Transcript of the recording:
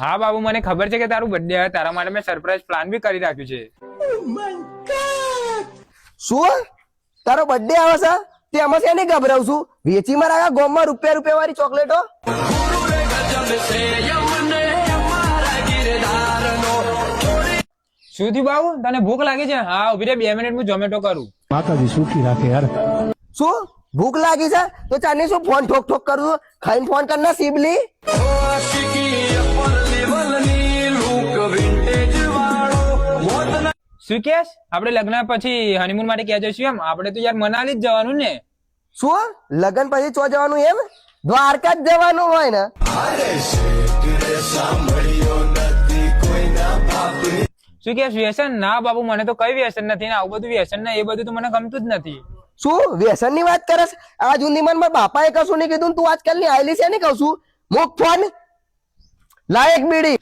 હા બાબુ, મને ખબર છે કે તારું બર્થડે હે, તારા માટે મેં સરપ્રાઈઝ પ્લાન બી કરી રાખ્યું છે. શું તારો બર્થડે આવે છે? તે એમાં શેની ગભરાવ છું? વેચી મારા ગોમમાં રૂપિયા વાળી ચોકલેટો. શું થયું બાબુ, તને ભૂખ લાગી છે? હા ઉભી રે, 2 મિનિટ હું ઝોમેટો કરું. માતાજી સુખી રાખે યાર. શું ભૂખ લાગી છે? તો ચાલની શું ફોન ઠોક ઠોક કરું છું? ખાઈને ફોન કર ના સીબલી. શું કેસ? આપણે લગ્ન પછી હનીમૂન માટે ક્યાં જઈશું? એમ આપણે તો યાર મનાલી જ જવાનું ને. શું લગન પછી ચો જવાનું? એમ દ્વારકા જ જવાનું હોય ને? શું કે વ્યસન? ના બાબુ, મને તો કઈ વ્યસન નથી ને, આવું બધું વ્યસન ને એ બધું તો મને ગમતું જ નથી. શું વ્યસન ની વાત કરસ? આ જૂની મન માં બાપાએ કશું નહીં કીધું, તું આજકાલ ની આયલી છે ને કહું છું. મુક ફોન, લાયક બીડી.